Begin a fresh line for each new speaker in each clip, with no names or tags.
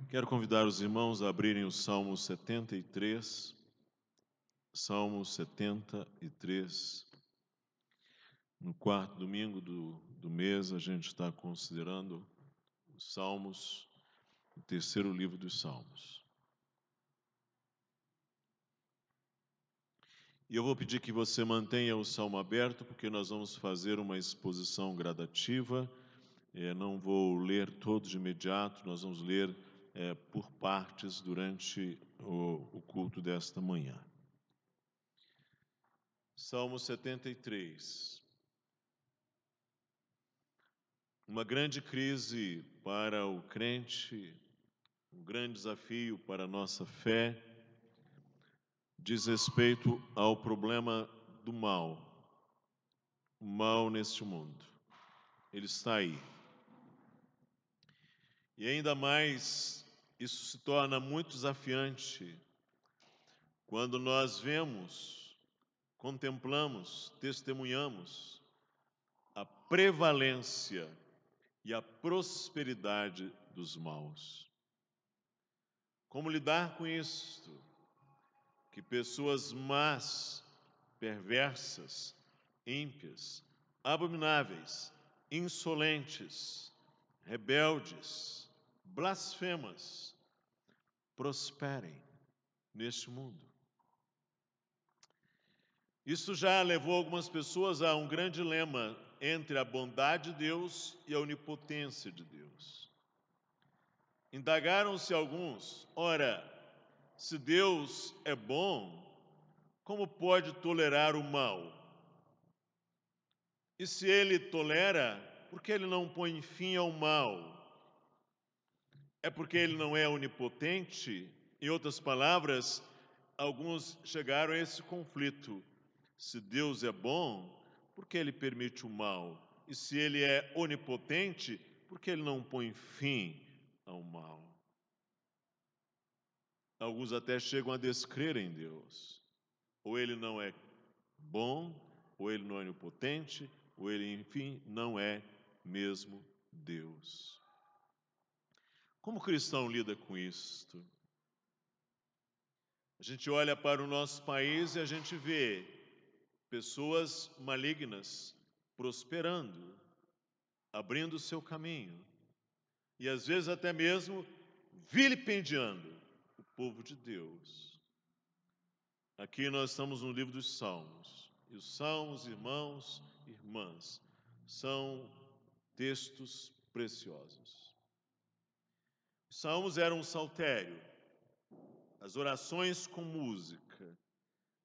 Quero convidar os irmãos a abrirem o Salmo 73. Salmo 73. No quarto domingo do mês, a gente está considerando os Salmos, o terceiro livro dos Salmos. E eu vou pedir que você mantenha o Salmo aberto, porque nós vamos fazer uma exposição gradativa. Não vou ler todos de imediato, nós vamos ler por partes durante o culto desta manhã. Salmo 73. Uma grande crise para o crente, um grande desafio para a nossa fé, diz respeito ao problema do mal. O mal neste mundo. Ele está aí. E ainda mais, isso se torna muito desafiante quando nós vemos, contemplamos, testemunhamos a prevalência e a prosperidade dos maus. Como lidar com isto? Que pessoas más, perversas, ímpias, abomináveis, insolentes, rebeldes, blasfemas, prosperem neste mundo. Isso já levou algumas pessoas a um grande dilema entre a bondade de Deus e a onipotência de Deus. Indagaram-se alguns: ora, se Deus é bom, como pode tolerar o mal? E se Ele tolera, por que Ele não põe fim ao mal? É porque Ele não é onipotente? Em outras palavras, alguns chegaram a esse conflito. Se Deus é bom, por que Ele permite o mal? E se Ele é onipotente, por que Ele não põe fim ao mal? Alguns até chegam a descrer em Deus. Ou Ele não é bom, ou Ele não é onipotente, ou Ele, enfim, não é mesmo Deus. Como o cristão lida com isto? A gente olha para o nosso país e a gente vê pessoas malignas prosperando, abrindo o seu caminho, e às vezes até mesmo vilipendiando o povo de Deus. Aqui nós estamos no livro dos Salmos, e os Salmos, irmãos e irmãs, são textos preciosos. Os Salmos eram um saltério, as orações com música,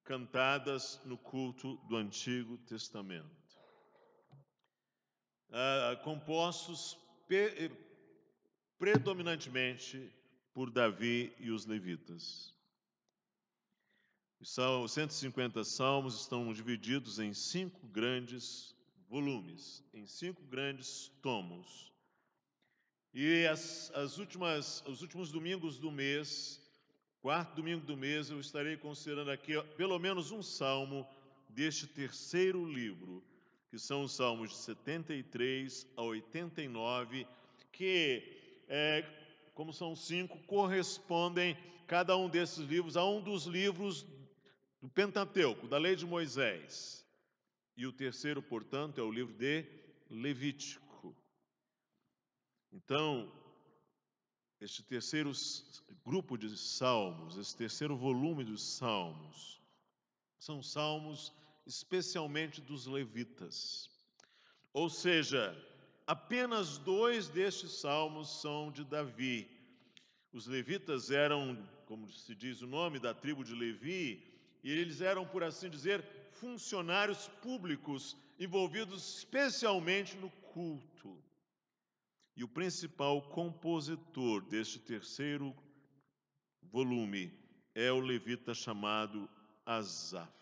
cantadas no culto do Antigo Testamento. Compostos predominantemente por Davi e os levitas. Os 150 salmos estão divididos em 5 grandes volumes, em 5 grandes tomos. E os últimos domingos do mês, quarto domingo do mês, eu estarei considerando aqui pelo menos um salmo deste terceiro livro, que são os salmos de 73 a 89, que, como são 5, correspondem cada um desses livros a um dos livros do Pentateuco, da lei de Moisés. E o terceiro, portanto, é o livro de Levítico. Então, este terceiro grupo de salmos, esse terceiro volume dos salmos, são salmos especialmente dos levitas. Ou seja, apenas 2 destes salmos são de Davi. Os levitas eram, como se diz o nome, da tribo de Levi, e eles eram, por assim dizer, funcionários públicos envolvidos especialmente no culto. E o principal compositor deste terceiro volume é o levita chamado Asaf.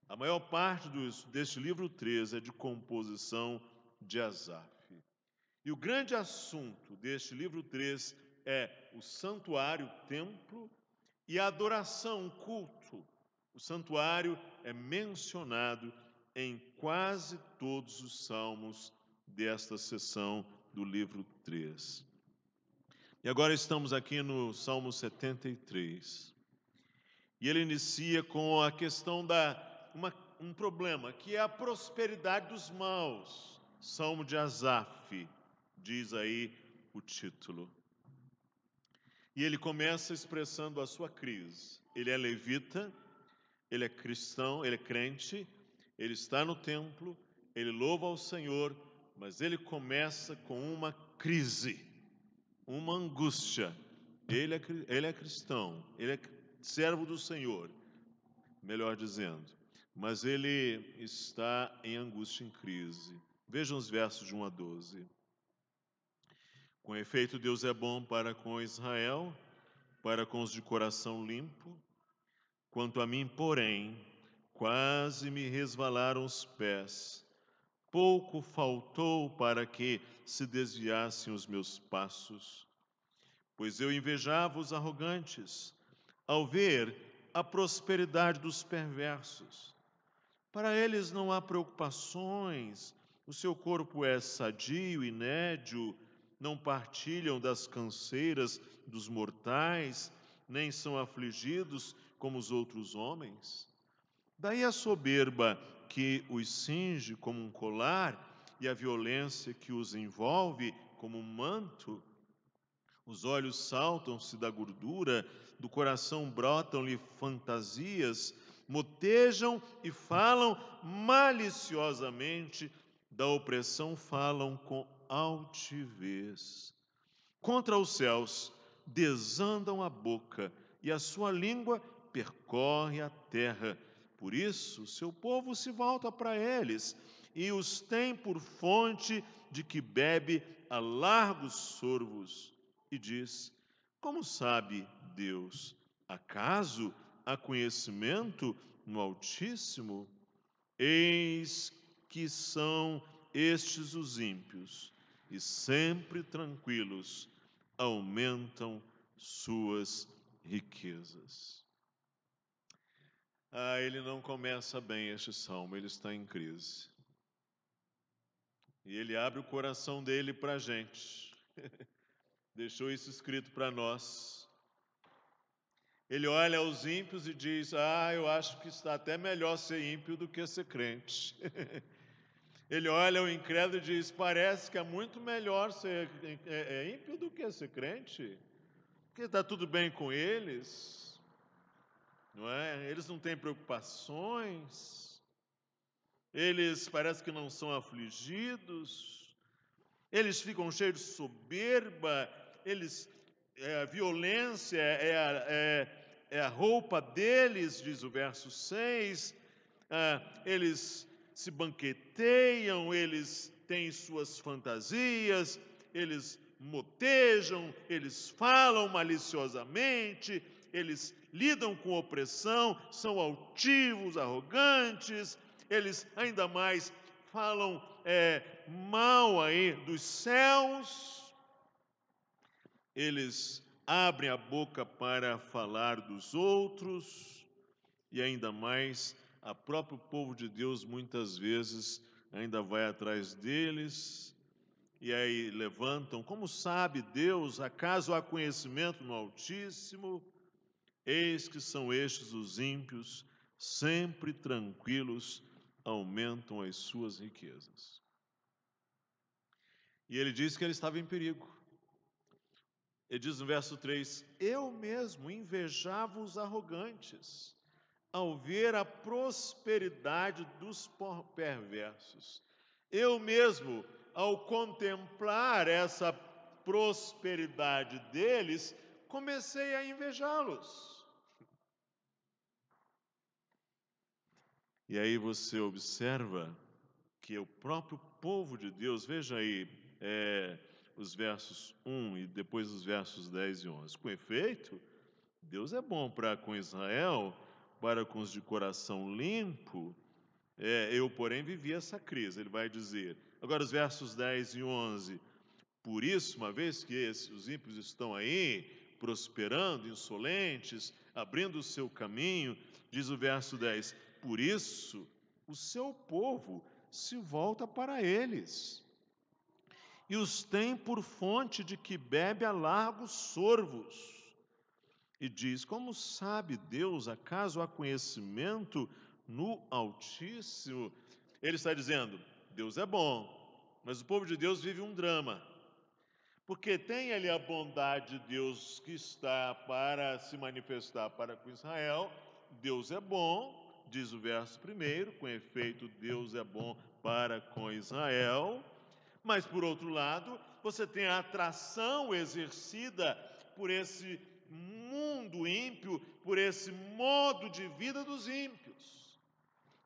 A maior parte deste livro 3 é de composição de Asaf. E o grande assunto deste livro 3 é o santuário, o templo e a adoração, o culto. O santuário é mencionado em quase todos os salmos desta seção do livro 3. E agora estamos aqui no Salmo 73. E ele inicia com a questão um problema, que é a prosperidade dos maus. Salmo de Asaf, diz aí o título. E ele começa expressando a sua crise. Ele é levita, ele é cristão, ele é crente, ele está no templo, ele louva ao Senhor, mas ele começa com uma crise, uma angústia. Ele é cristão, ele é servo do Senhor, melhor dizendo, mas ele está em angústia, em crise. Vejam os versos de 1 a 12. Com efeito, Deus é bom para com Israel, para com os de coração limpo. Quanto a mim, porém, quase me resvalaram os pés. Pouco faltou para que se desviassem os meus passos. Pois eu invejava os arrogantes, ao ver a prosperidade dos perversos. Para eles não há preocupações, o seu corpo é sadio e nédio, não partilham das canseiras dos mortais, nem são afligidos como os outros homens. Daí a soberba que os cinge como um colar e a violência que os envolve como um manto. Os olhos saltam-se da gordura, do coração brotam-lhe fantasias, motejam e falam maliciosamente, da opressão falam com altivez. Contra os céus desandam a boca, e a sua língua percorre a terra. Por isso, seu povo se volta para eles, e os tem por fonte de que bebe a largos sorvos. E diz: como sabe Deus? Acaso há conhecimento no Altíssimo? Eis que são estes os ímpios, e sempre tranquilos aumentam suas riquezas. Ele não começa bem este salmo, ele está em crise. E ele abre o coração dele para a gente. Deixou isso escrito para nós. Ele olha aos ímpios e diz: eu acho que está até melhor ser ímpio do que ser crente. Ele olha o incrédulo e diz: parece que é muito melhor ser ímpio do que ser crente, porque está tudo bem com eles, não é? Eles não têm preocupações, eles parece que não são afligidos, eles ficam cheios de soberba, a violência é a roupa deles, diz o verso 6, eles se banqueteiam, eles têm suas fantasias, eles motejam, eles falam maliciosamente, eles lidam com opressão, são altivos, arrogantes, eles ainda mais falam mal aí dos céus, eles abrem a boca para falar dos outros, e ainda mais, o próprio povo de Deus muitas vezes ainda vai atrás deles, e aí levantam: como sabe Deus? Acaso há conhecimento no Altíssimo? Eis que são estes os ímpios, sempre tranquilos, aumentam as suas riquezas. E ele diz que ele estava em perigo. Ele diz no verso 3: eu mesmo invejava os arrogantes, ao ver a prosperidade dos perversos. Eu mesmo, ao contemplar essa prosperidade deles, comecei a invejá-los. E aí você observa que o próprio povo de Deus, veja aí os versos 1 e depois os versos 10 e 11. Com efeito, Deus é bom para com Israel, para com os de coração limpo. Eu, porém, vivi essa crise, ele vai dizer. Agora os versos 10 e 11. Por isso, uma vez que os ímpios estão aí, prosperando, insolentes, abrindo o seu caminho, diz o verso 10, por isso o seu povo se volta para eles, e os tem por fonte de que bebe a largos sorvos. E diz: como sabe Deus? Acaso há conhecimento no Altíssimo? Ele está dizendo: Deus é bom, mas o povo de Deus vive um drama. Porque tem ali a bondade de Deus que está para se manifestar para com Israel. Deus é bom, diz o verso 1, com efeito, Deus é bom para com Israel. Mas, por outro lado, você tem a atração exercida por esse mundo ímpio, por esse modo de vida dos ímpios.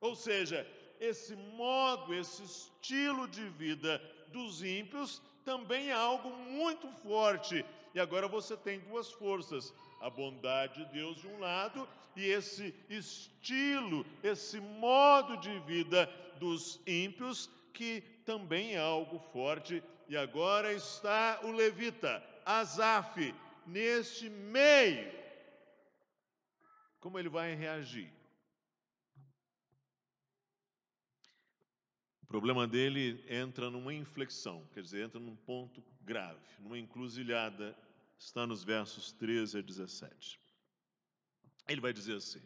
Ou seja, esse modo, esse estilo de vida dos ímpios também é algo muito forte. E agora você tem duas forças: a bondade de Deus de um lado e esse estilo, esse modo de vida dos ímpios, que também é algo forte. E agora está o levita, Asaf, neste meio. Como ele vai reagir? O problema dele entra numa inflexão, quer dizer, entra num ponto grave, numa encruzilhada, está nos versos 13 a 17. Ele vai dizer assim: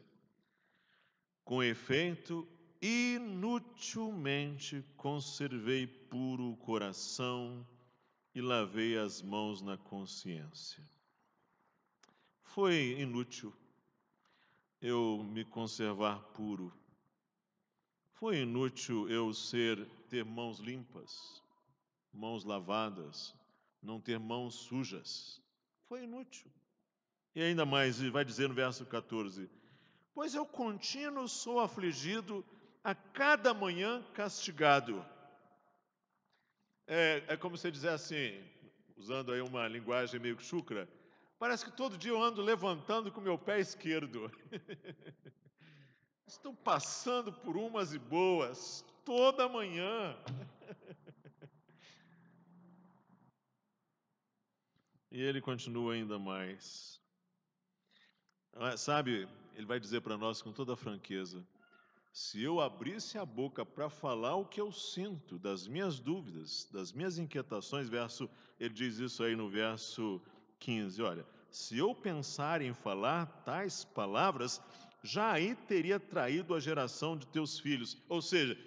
com efeito, inutilmente conservei puro o coração e lavei as mãos na consciência. Foi inútil eu me conservar puro. Foi inútil eu ter mãos limpas, mãos lavadas, não ter mãos sujas. Foi inútil. E ainda mais, vai dizer no verso 14: pois eu contínuo sou afligido, a cada manhã castigado. É como se dizer assim, usando aí uma linguagem meio chucra, parece que todo dia eu ando levantando com meu pé esquerdo. Estou passando por umas e boas, toda manhã. E ele continua ainda mais. Sabe, ele vai dizer para nós com toda franqueza: se eu abrisse a boca para falar o que eu sinto, das minhas dúvidas, das minhas inquietações, ele diz isso aí no verso 15, olha, se eu pensar em falar tais palavras, já aí teria traído a geração de teus filhos. Ou seja,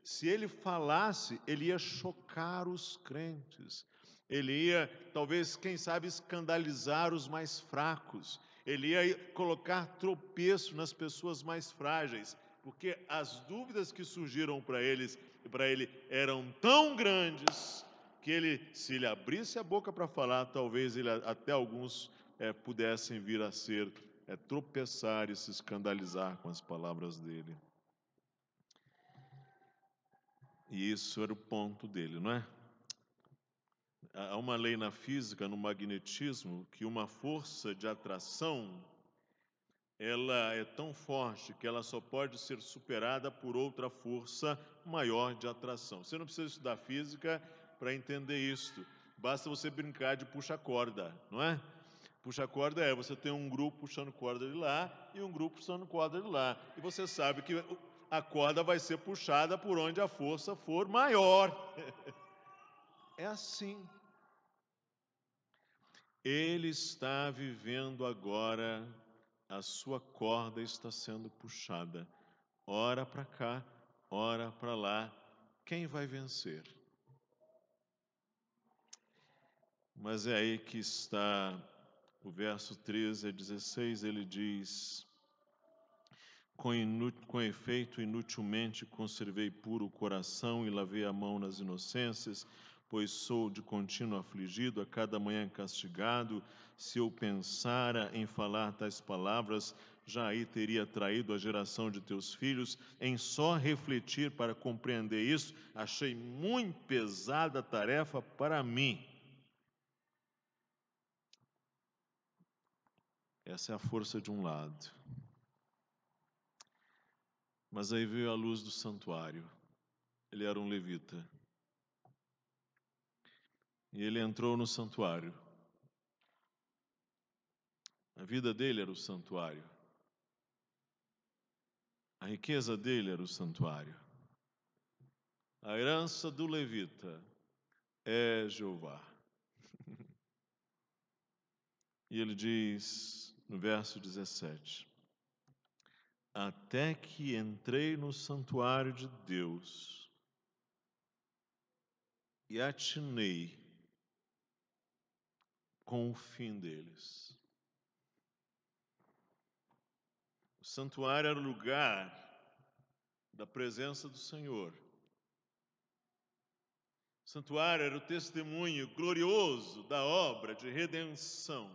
se ele falasse, ele ia chocar os crentes, ele ia, talvez, quem sabe, escandalizar os mais fracos, ele ia colocar tropeço nas pessoas mais frágeis, porque as dúvidas que surgiram para ele eram tão grandes que se ele abrisse a boca para falar, talvez até alguns pudessem vir a ser tropeçar e se escandalizar com as palavras dele. E isso era o ponto dele, não é? Há uma lei na física, no magnetismo, que uma força de atração, ela é tão forte que ela só pode ser superada por outra força maior de atração. Você não precisa estudar física para entender isto. Basta você brincar de puxa-corda, não é? Puxa-corda você tem um grupo puxando corda de lá e um grupo puxando corda de lá. E você sabe que a corda vai ser puxada por onde a força for maior. É assim. Ele está vivendo agora, a sua corda está sendo puxada, ora para cá, ora para lá. Quem vai vencer? Mas é aí que está o verso 13 a 16, ele diz: com efeito, inutilmente conservei puro o coração e lavei a mão nas inocências, pois sou de contínuo afligido, a cada manhã castigado. Se eu pensara em falar tais palavras, já aí teria traído a geração de teus filhos. Em só refletir para compreender isso, achei muito pesada a tarefa para mim. Essa é a força de um lado. Mas aí veio a luz do santuário. Ele era um levita. E ele entrou no santuário. A vida dele era o santuário. A riqueza dele era o santuário. A herança do levita é Jeová. E ele diz no verso 17: até que entrei no santuário de Deus e atinei com o fim deles. O santuário era o lugar da presença do Senhor. O santuário era o testemunho glorioso da obra de redenção.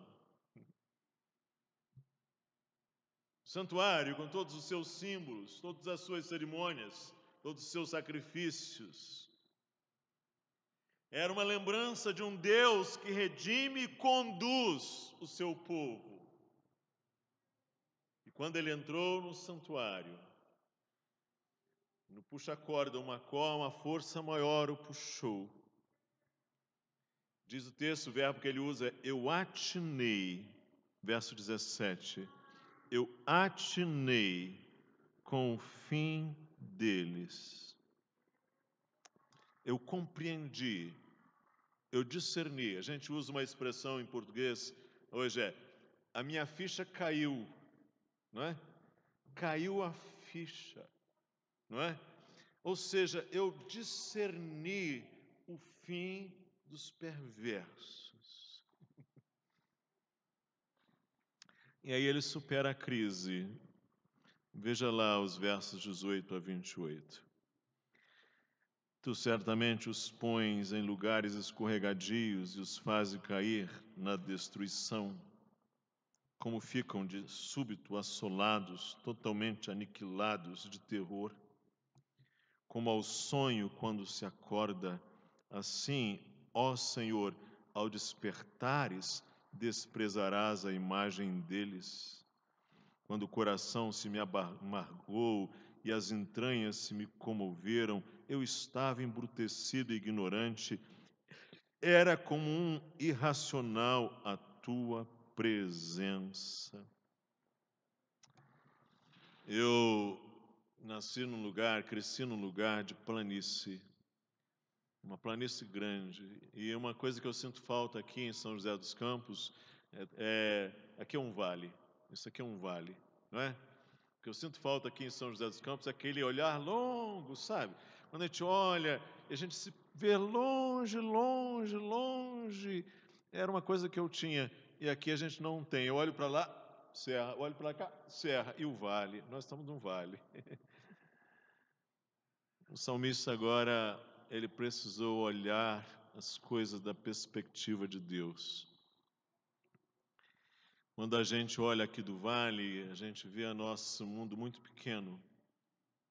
O santuário, com todos os seus símbolos, todas as suas cerimônias, todos os seus sacrifícios, era uma lembrança de um Deus que redime e conduz o seu povo. E quando ele entrou no santuário, no puxa-corda, uma força maior o puxou. Diz o texto, o verbo que ele usa é eu atinei, verso 17. Eu atinei com o fim deles. Eu compreendi, eu discerni. A gente usa uma expressão em português hoje a minha ficha caiu, não é? Caiu a ficha, não é? Ou seja, eu discerni o fim dos perversos. E aí ele supera a crise. Veja lá os versos 18 a 28. Tu certamente os pões em lugares escorregadios e os fazes cair na destruição, como ficam de súbito assolados, totalmente aniquilados de terror. Como ao sonho quando se acorda, assim, ó Senhor, ao despertares, desprezarás a imagem deles. Quando o coração se me amargou e as entranhas se me comoveram, eu estava embrutecido e ignorante, era como um irracional a tua presença. Eu nasci num lugar, cresci num lugar de planície, uma planície grande. E uma coisa que eu sinto falta aqui em São José dos Campos aqui é um vale. Isso aqui é um vale, não é? O que eu sinto falta aqui em São José dos Campos é aquele olhar longo, sabe? Quando a gente olha e a gente se vê longe, longe, longe. Era uma coisa que eu tinha e aqui a gente não tem. Eu olho para lá, serra, olho para cá, serra e o vale. Nós estamos num vale. O salmista agora, ele precisou olhar as coisas da perspectiva de Deus. Quando a gente olha aqui do vale, a gente vê o nosso mundo muito pequeno,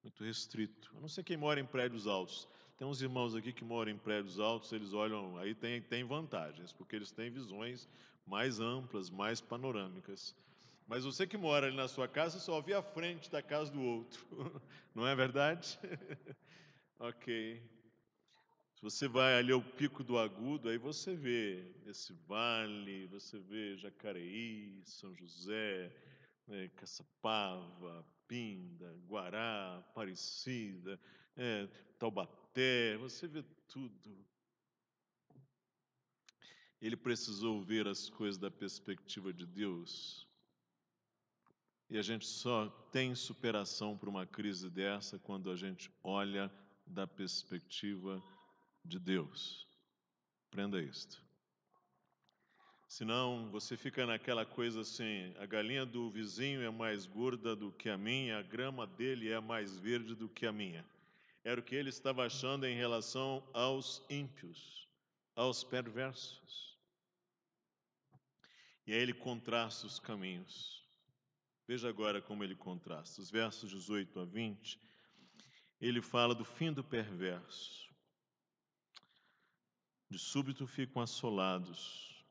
muito restrito. Eu não sei quem mora em prédios altos. Tem uns irmãos aqui que moram em prédios altos, eles olham, aí tem vantagens, porque eles têm visões mais amplas, mais panorâmicas. Mas você que mora ali na sua casa, só vê a frente da casa do outro. Não é verdade? Ok. Se você vai ali ao Pico do Agudo, aí você vê esse vale, você vê Jacareí, São José, Caçapava, Pinda, Guará, Aparecida, Taubaté, você vê tudo. Ele precisou ver as coisas da perspectiva de Deus. E a gente só tem superação para uma crise dessa quando a gente olha da perspectiva de Deus. Aprenda isto. Senão você fica naquela coisa assim, a galinha do vizinho é mais gorda do que a minha, a grama dele é mais verde do que a minha. Era o que ele estava achando em relação aos ímpios, aos perversos. E aí ele contrasta os caminhos. Veja agora como ele contrasta. Os versos 18 a 20, ele fala do fim do perverso. De súbito ficam assolados,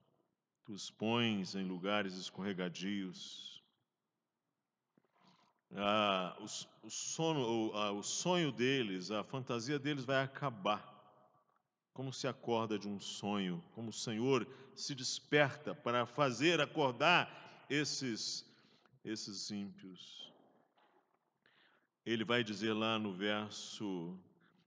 tu os pões em lugares escorregadios. O sonho deles, a fantasia deles vai acabar. Como se acorda de um sonho, como o Senhor se desperta para fazer acordar esses ímpios. Ele vai dizer lá no verso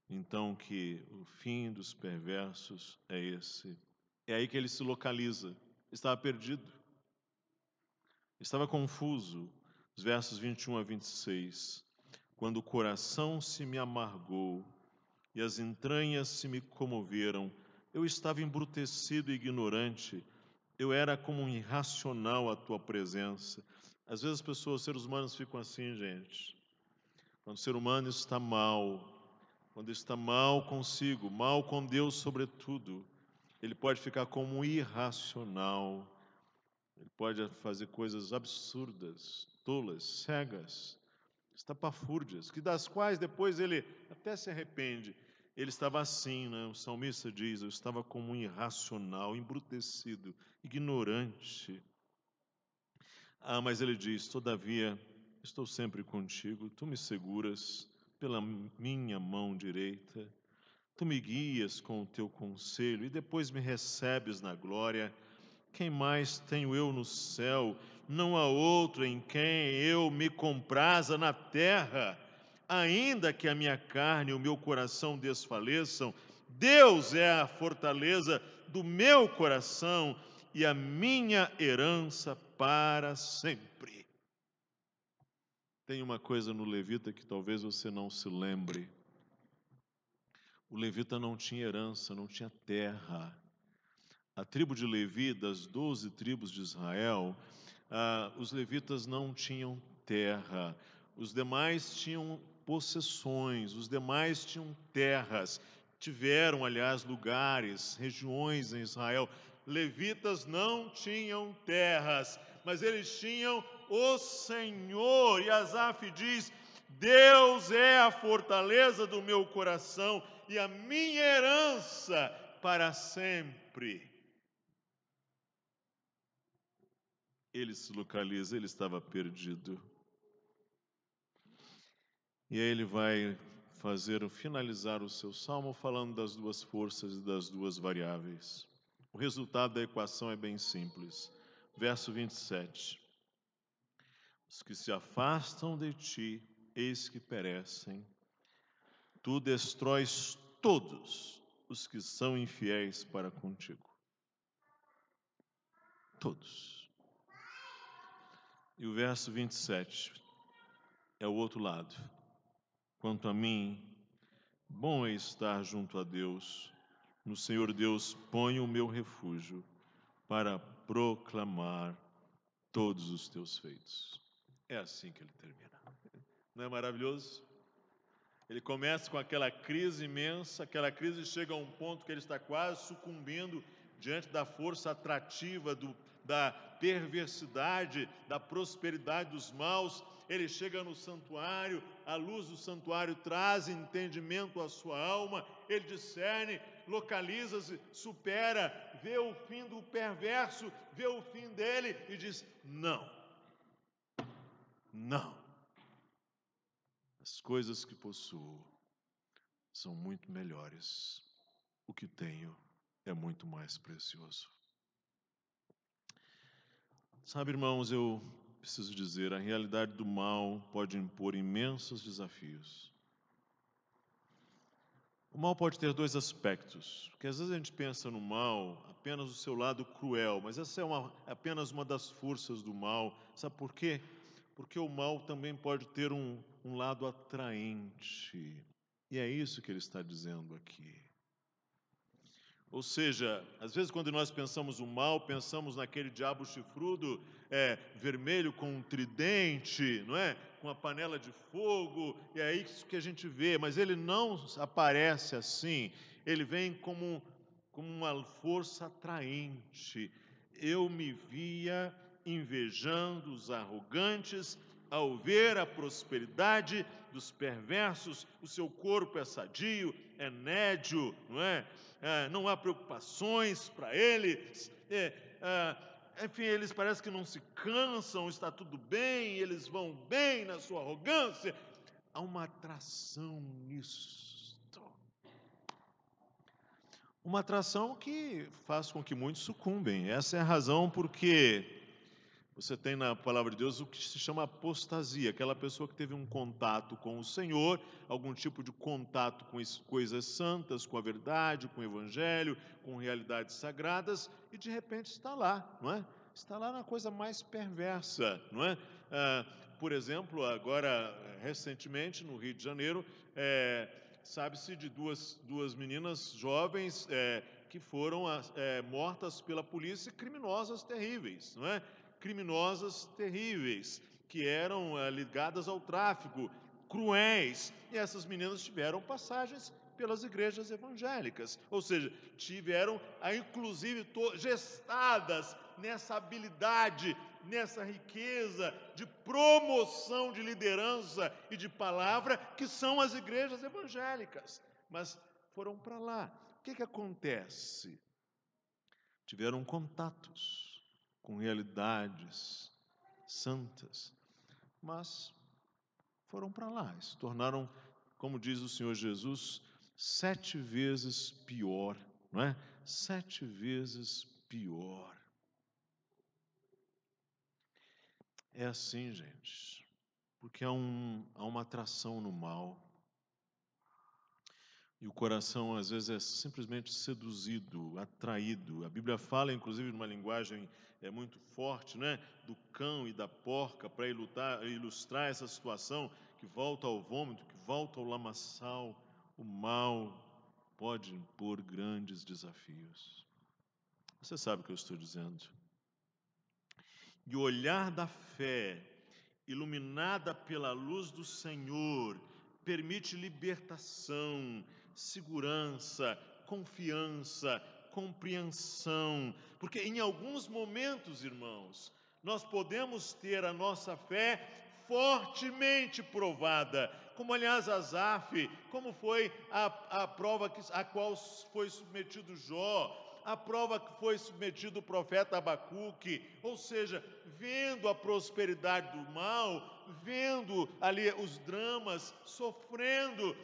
então que o fim dos perversos é esse. É aí que ele se localiza. Estava perdido, estava confuso. Os versos 21 a 26. Quando o coração se me amargou e as entranhas se me comoveram, eu estava embrutecido e ignorante, eu era como um irracional à tua presença. Às vezes as pessoas, os seres humanos ficam assim, gente. Quando o ser humano está mal, quando está mal consigo, mal com Deus sobretudo, ele pode ficar como um irracional, ele pode fazer coisas absurdas, tolas, cegas, estapafúrdias, que das quais depois ele até se arrepende. Ele estava assim, né? O salmista diz: eu estava como um irracional, embrutecido, ignorante. Mas ele diz: todavia, estou sempre contigo, tu me seguras pela minha mão direita, tu me guias com o teu conselho e depois me recebes na glória. Quem mais tenho eu no céu? Não há outro em quem eu me compraza na terra. Ainda que a minha carne e o meu coração desfaleçam, Deus é a fortaleza do meu coração e a minha herança para sempre. Tem uma coisa no levita que talvez você não se lembre. O levita não tinha herança, não tinha terra. A tribo de Levi, das 12 tribos de Israel, os levitas não tinham terra. Os demais tinham possessões, os demais tinham terras. Tiveram, aliás, lugares, regiões em Israel. Levitas não tinham terras, mas eles tinham o Senhor. E Asaf diz: Deus é a fortaleza do meu coração e a minha herança para sempre. Ele se localiza, ele estava perdido. E aí ele vai finalizar o seu salmo falando das duas forças e das duas variáveis. O resultado da equação é bem simples. Verso 27. Os que se afastam de ti, eis que perecem. Tu destróis todos os que são infiéis para contigo. Todos. E o verso 27 é o outro lado. Quanto a mim, bom é estar junto a Deus. No Senhor Deus ponho o meu refúgio para proclamar todos os teus feitos. É assim que ele termina. Não é maravilhoso? Ele começa com aquela crise imensa, aquela crise chega a um ponto que ele está quase sucumbindo diante da força atrativa, da perversidade, da prosperidade dos maus. Ele chega no santuário, a luz do santuário traz entendimento à sua alma, ele discerne, localiza-se, supera, vê o fim do perverso, vê o fim dele e diz: não, não. As coisas que possuo são muito melhores. O que tenho é muito mais precioso. Sabe, irmãos, eu preciso dizer, a realidade do mal pode impor imensos desafios. O mal pode ter dois aspectos, porque às vezes a gente pensa no mal apenas o seu lado cruel, mas essa é apenas uma das forças do mal. Sabe por quê? Porque o mal também pode ter um lado atraente. E é isso que ele está dizendo aqui. Ou seja, às vezes quando nós pensamos o mal, pensamos naquele diabo chifrudo, vermelho com um tridente, não é? Com a panela de fogo, e é isso que a gente vê, mas ele não aparece assim, ele vem como uma força atraente. Eu me via invejando os arrogantes ao ver a prosperidade dos perversos, o seu corpo é sadio, é nédio, não é? Não há preocupações para eles, enfim, eles parecem que não se cansam, está tudo bem, eles vão bem na sua arrogância. Há uma atração nisto. Uma atração que faz com que muitos sucumbem. Essa é a razão porque Você tem na palavra de Deus o que se chama apostasia, aquela pessoa que teve um contato com o Senhor, algum tipo de contato com coisas santas, com a verdade, com o Evangelho, com realidades sagradas, e de repente está lá, não é? Está lá na coisa mais perversa, não é? Por exemplo, agora, recentemente, no Rio de Janeiro, sabe-se de duas meninas jovens que foram mortas pela polícia, criminosas terríveis, não é? Criminosas terríveis, que eram ligadas ao tráfico, cruéis, e essas meninas tiveram passagens pelas igrejas evangélicas, ou seja, tiveram, inclusive, gestadas nessa habilidade, nessa riqueza de promoção de liderança e de palavra, que são as igrejas evangélicas, mas foram para lá. O que acontece? Tiveram contatos com realidades santas, mas foram para lá, se tornaram, como diz o Senhor Jesus, 7 vezes pior, não é? 7 vezes pior. É assim, gente, porque há uma atração no mal, e o coração às vezes é simplesmente seduzido, atraído. A Bíblia fala, inclusive, numa linguagem muito forte, né, do cão e da porca, para ilustrar essa situação, que volta ao vômito, que volta ao lamaçal. O mal pode impor grandes desafios. Você sabe o que eu estou dizendo. E o olhar da fé, iluminada pela luz do Senhor, permite libertação, segurança, confiança, compreensão, porque em alguns momentos, irmãos, nós podemos ter a nossa fé fortemente provada, como aliás Asaf, como foi a prova a qual foi submetido Jó, a prova que foi submetido o profeta Abacuque, ou seja, vendo a prosperidade do mal, vendo ali os dramas, sofrendo,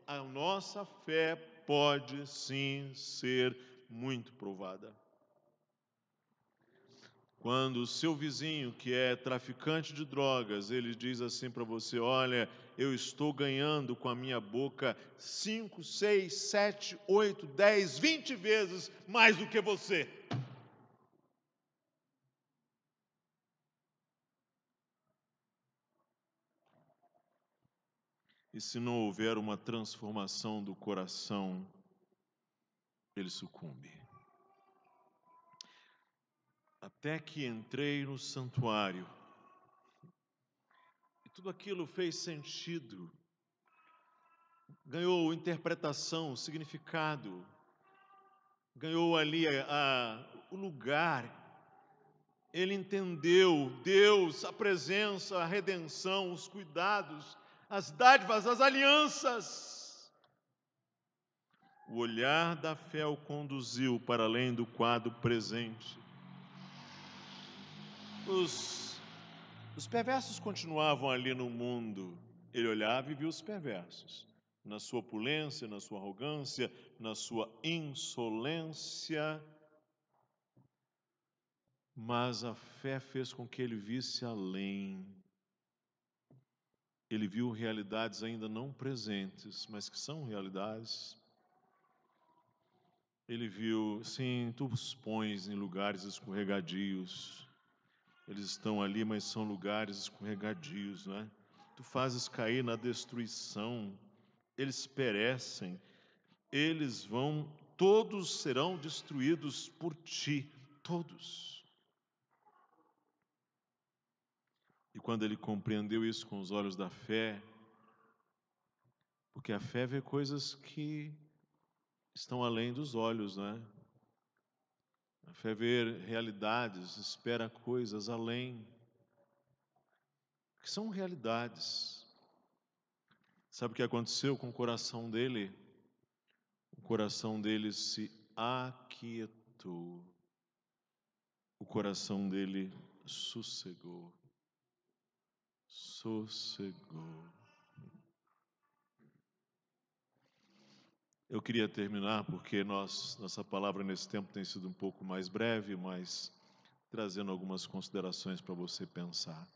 a nossa fé pode sim ser muito provada. Quando o seu vizinho, que é traficante de drogas, ele diz assim para você: olha, eu estou ganhando com a minha boca 5, 6, 7, 8, 10, 20 vezes mais do que você. E se não houver uma transformação do coração, ele sucumbe. Até que entrei no santuário, e tudo aquilo fez sentido, ganhou interpretação, significado, ganhou ali o lugar. Ele entendeu Deus, a presença, a redenção, os cuidados, as dádivas, as alianças. O olhar da fé o conduziu para além do quadro presente. Os perversos continuavam ali no mundo. Ele olhava e via os perversos, na sua opulência, na sua arrogância, na sua insolência. Mas a fé fez com que ele visse além. Ele viu realidades ainda não presentes, mas que são realidades. Ele viu, sim, tu os pões em lugares escorregadios. Eles estão ali, mas são lugares escorregadios, não é? Tu fazes cair na destruição. Eles perecem. Todos serão destruídos por ti, todos. E quando ele compreendeu isso com os olhos da fé, porque a fé vê coisas que estão além dos olhos, né? A fé vê realidades, espera coisas além, que são realidades. Sabe o que aconteceu com o coração dele? O coração dele se aquietou. O coração dele sossegou. Sossegou. Eu queria terminar porque nossa palavra nesse tempo tem sido um pouco mais breve, mas trazendo algumas considerações para você pensar.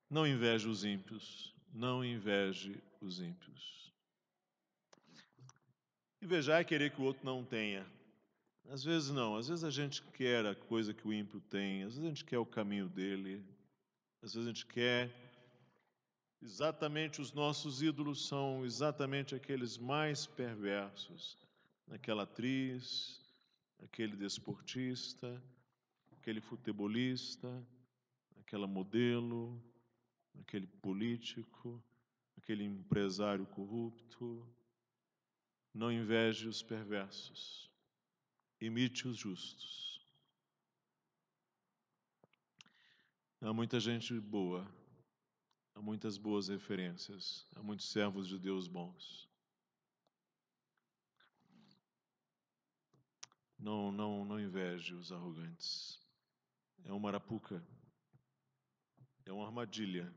Não inveje os ímpios, não inveje os ímpios. Invejar é querer que o outro não tenha. Às vezes não, às vezes a gente quer a coisa que o ímpio tem, às vezes a gente quer o caminho dele, às vezes a gente quer exatamente, os nossos ídolos são exatamente aqueles mais perversos, aquela atriz, aquele desportista, aquele futebolista, aquela modelo, aquele político, aquele empresário corrupto. Não inveje os perversos, imite os justos. Há muita gente boa, há muitas boas referências, há muitos servos de Deus bons. Não inveje os arrogantes. É uma arapuca, é uma armadilha,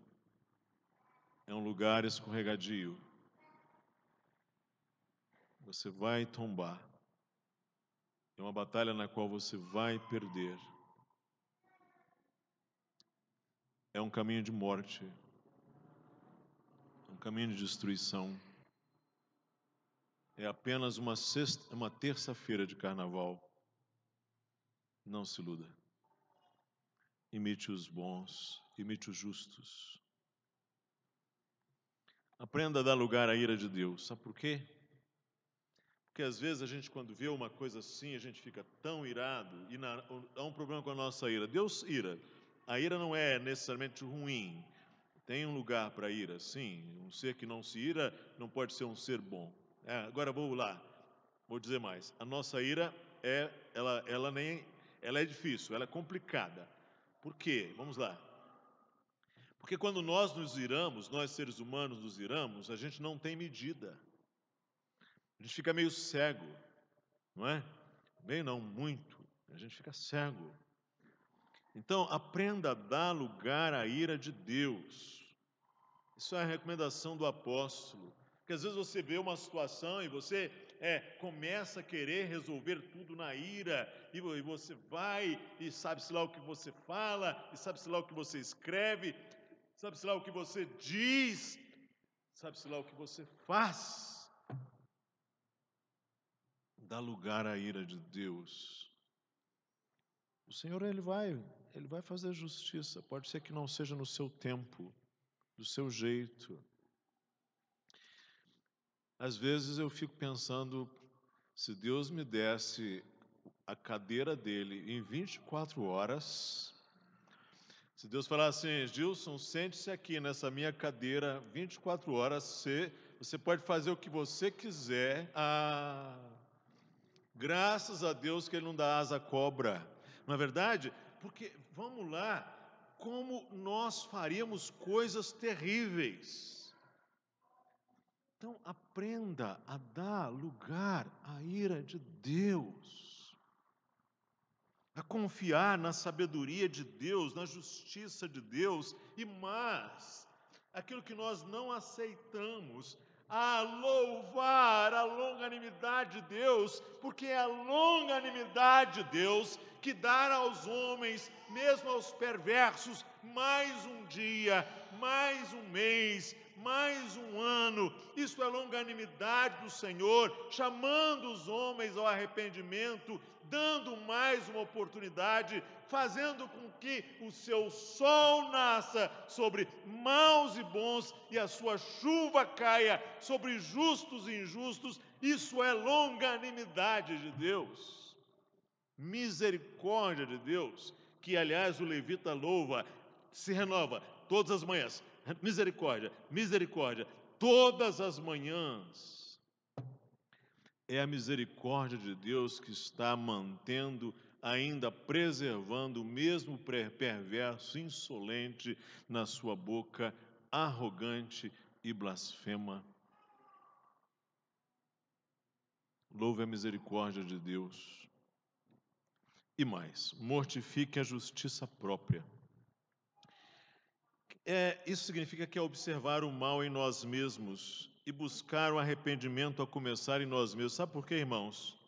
é um lugar escorregadio. Você vai tombar. É uma batalha na qual você vai perder. É um caminho de morte, é um caminho de destruição. É apenas uma terça-feira de carnaval. Não se iluda. Imite os bons, imite os justos. Aprenda a dar lugar à ira de Deus. Sabe por quê? Porque às vezes a gente, quando vê uma coisa assim, a gente fica tão irado e há um problema com a nossa ira. Deus ira. A ira não é necessariamente ruim. Tem um lugar para a ira, sim. Um ser que não se ira não pode ser um ser bom. Agora vou lá. Vou dizer mais. A nossa ira ela é difícil, ela é complicada. Por quê? Vamos lá. Porque quando nós nos iramos, nós seres humanos nos iramos, a gente não tem medida. A gente fica meio cego, não é? Meio não, muito. A gente fica cego. Então, aprenda a dar lugar à ira de Deus. Isso é a recomendação do apóstolo. Porque às vezes você vê uma situação e você começa a querer resolver tudo na ira, e você vai, e sabe-se lá o que você fala, e sabe-se lá o que você escreve, sabe-se lá o que você diz, sabe-se lá o que você faz. Dá lugar à ira de Deus. O Senhor, Ele vai fazer justiça. Pode ser que não seja no seu tempo, do seu jeito. Às vezes eu fico pensando, se Deus me desse a cadeira dele em 24 horas, se Deus falasse assim, Gilson, sente-se aqui nessa minha cadeira 24 horas, você pode fazer o que você quiser. Graças a Deus que Ele não dá asa à cobra. Não é verdade? Porque, vamos lá, como nós faríamos coisas terríveis. Então, aprenda a dar lugar à ira de Deus, a confiar na sabedoria de Deus, na justiça de Deus, e mais, aquilo que nós não aceitamos, a louvar a longanimidade de Deus, porque é a longanimidade de Deus que dá aos homens, mesmo aos perversos, mais um dia, mais um mês, mais um ano. Isso é longanimidade do Senhor, chamando os homens ao arrependimento, dando mais uma oportunidade, fazendo com que o seu sol nasça sobre maus e bons e a sua chuva caia sobre justos e injustos. Isso é longanimidade de Deus, misericórdia de Deus, que aliás o levita louva, se renova todas as manhãs. Misericórdia, misericórdia, todas as manhãs. É a misericórdia de Deus que está mantendo, ainda preservando o mesmo perverso, insolente na sua boca, arrogante e blasfema. Louve a misericórdia de Deus. E mais, mortifique a justiça própria. Isso significa que é observar o mal em nós mesmos e buscar o arrependimento a começar em nós mesmos. Sabe por quê, irmãos?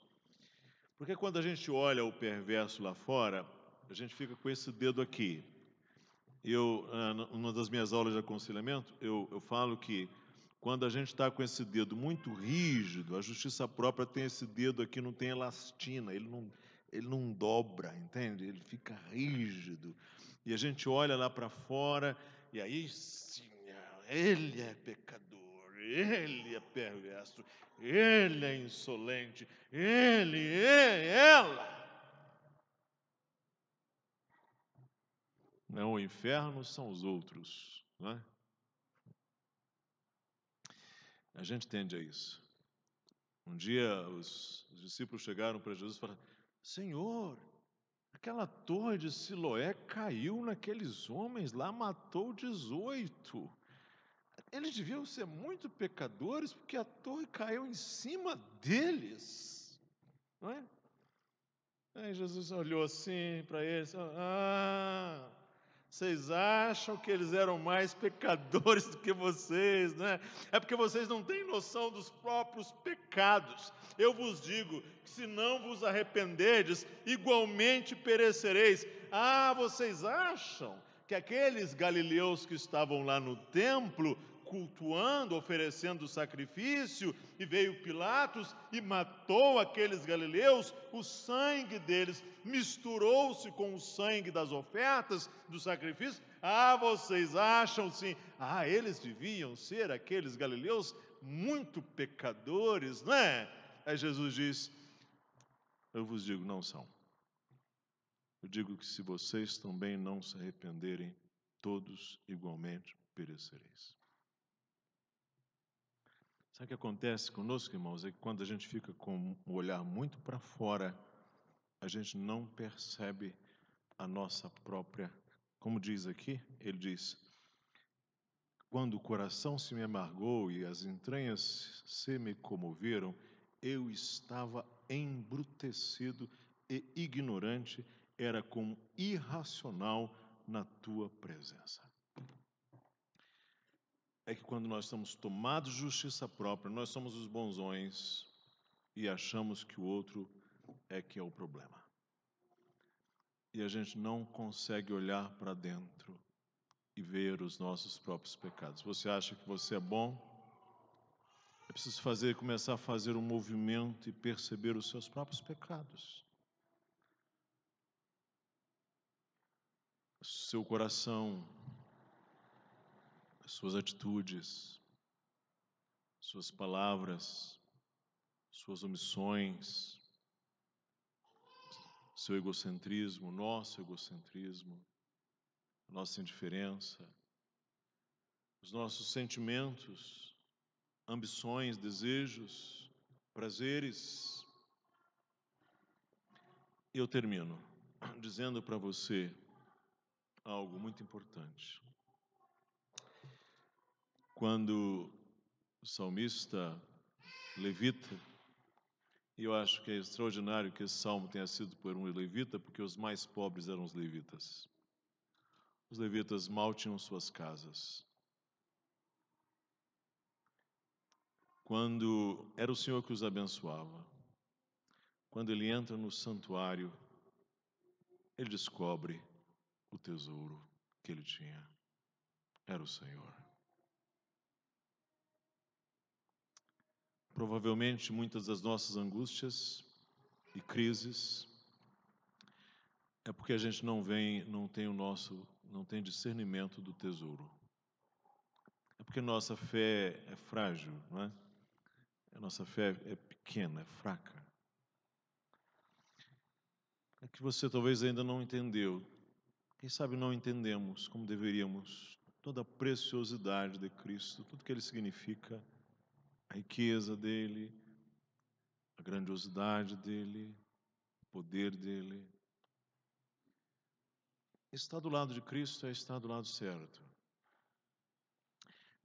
Porque quando a gente olha o perverso lá fora, a gente fica com esse dedo aqui. Numa das minhas aulas de aconselhamento, eu falo que quando a gente está com esse dedo muito rígido, a justiça própria tem esse dedo aqui, não tem elastina, ele não dobra, entende? Ele fica rígido. E a gente olha lá para fora, e aí sim, ele é pecador, ele é perverso, ele é insolente, ele é ela. Não, o inferno são os outros, não é? A gente tende a isso. Um dia os discípulos chegaram para Jesus e falaram: Senhor, aquela torre de Siloé caiu naqueles homens lá, matou 18. Eles deviam ser muito pecadores porque a torre caiu em cima deles, não é? Aí Jesus olhou assim para eles: vocês acham que eles eram mais pecadores do que vocês, né? É porque vocês não têm noção dos próprios pecados. Eu vos digo que se não vos arrependerdes, igualmente perecereis. Vocês acham que aqueles galileus que estavam lá no templo, cultuando, oferecendo sacrifício, e veio Pilatos e matou aqueles galileus, o sangue deles misturou-se com o sangue das ofertas, do sacrifício? Vocês acham sim, eles deviam ser, aqueles galileus, muito pecadores, não é? Aí Jesus diz: eu vos digo, não são. Eu digo que se vocês também não se arrependerem, todos igualmente perecereis. Sabe o que acontece conosco, irmãos? É que quando a gente fica com o olhar muito para fora, a gente não percebe a nossa própria, como diz aqui, ele diz: quando o coração se me amargou e as entranhas se me comoveram, eu estava embrutecido e ignorante, era como irracional na tua presença. É que quando nós estamos tomados de justiça própria, nós somos os bonzões e achamos que o outro é que é o problema. E a gente não consegue olhar para dentro e ver os nossos próprios pecados. Você acha que você é bom? É preciso começar a fazer um movimento e perceber os seus próprios pecados. Seu coração, suas atitudes, suas palavras, suas omissões, seu egocentrismo, nosso egocentrismo, nossa indiferença, os nossos sentimentos, ambições, desejos, prazeres. E eu termino dizendo para você algo muito importante. Quando o salmista levita, e eu acho que é extraordinário que esse salmo tenha sido por um levita, porque os mais pobres eram os levitas. Os levitas mal tinham suas casas. Quando era o Senhor que os abençoava, quando ele entra no santuário, ele descobre o tesouro que ele tinha. Era o Senhor. Provavelmente muitas das nossas angústias e crises é porque a gente não tem discernimento do tesouro. É porque nossa fé é frágil, não é? A nossa fé é pequena, é fraca. É que você talvez ainda não entendeu. Quem sabe não entendemos como deveríamos toda a preciosidade de Cristo, tudo que Ele significa, a riqueza dEle, a grandiosidade dEle, o poder dEle. Estar do lado de Cristo é estar do lado certo.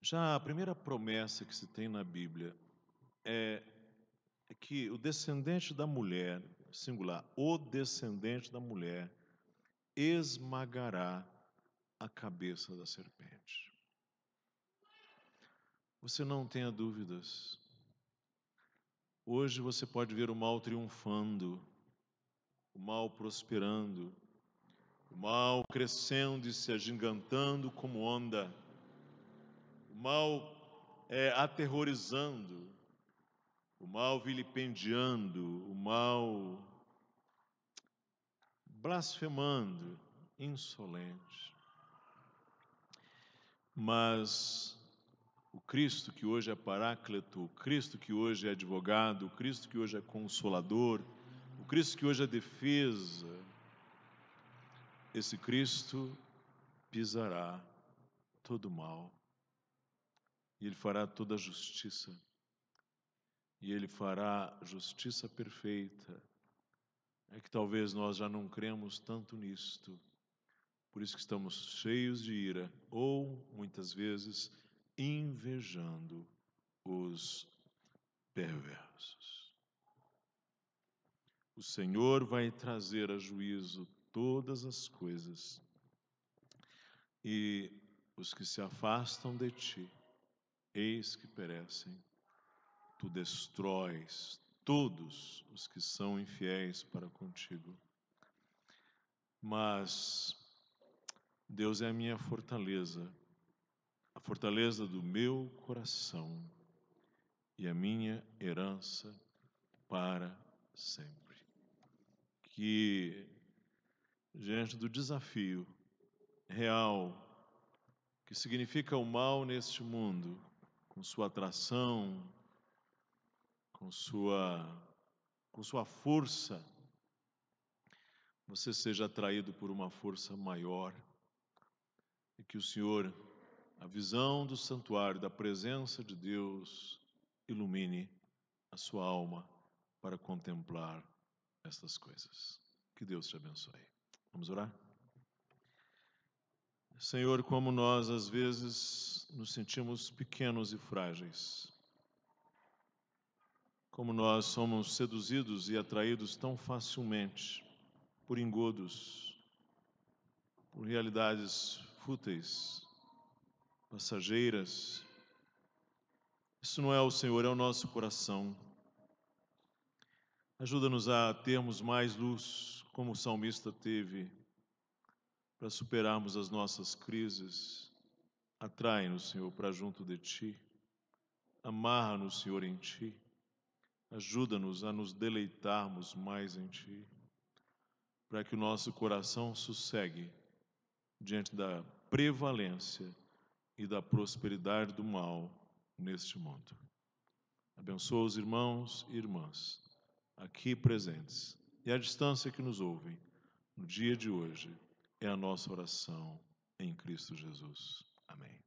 Já a primeira promessa que se tem na Bíblia é que o descendente da mulher, singular, o descendente da mulher, esmagará a cabeça da serpente. Você não tenha dúvidas. Hoje você pode ver o mal triunfando, o mal prosperando, o mal crescendo e se agigantando como onda, o mal aterrorizando, o mal vilipendiando, o mal blasfemando, insolente. Mas o Cristo que hoje é Paráclito, o Cristo que hoje é advogado, o Cristo que hoje é consolador, o Cristo que hoje é defesa, esse Cristo pisará todo o mal, e Ele fará toda a justiça, e Ele fará justiça perfeita. É que talvez nós já não cremos tanto nisto, por isso que estamos cheios de ira, ou muitas vezes invejando os perversos. O Senhor vai trazer a juízo todas as coisas, e os que se afastam de ti, eis que perecem. Tu destróis todos os que são infiéis para contigo. Mas Deus é a minha fortaleza, a fortaleza do meu coração e a minha herança para sempre. Que diante do desafio real que significa o mal neste mundo, com sua atração, com sua força, você seja atraído por uma força maior e que o Senhor, a visão do santuário, da presença de Deus, ilumine a sua alma para contemplar estas coisas. Que Deus te abençoe. Vamos orar? Senhor, como nós às vezes nos sentimos pequenos e frágeis, como nós somos seduzidos e atraídos tão facilmente por engodos, por realidades fúteis, passageiras. Isso não é o Senhor, é o nosso coração. Ajuda-nos a termos mais luz, como o salmista teve, para superarmos as nossas crises. Atrai-nos, Senhor, para junto de Ti. Amarra-nos, Senhor, em Ti. Ajuda-nos a nos deleitarmos mais em Ti, para que o nosso coração sossegue diante da prevalência e da prosperidade do mal neste mundo. Abençoa os irmãos e irmãs aqui presentes e à distância que nos ouvem no dia de hoje. É a nossa oração em Cristo Jesus. Amém.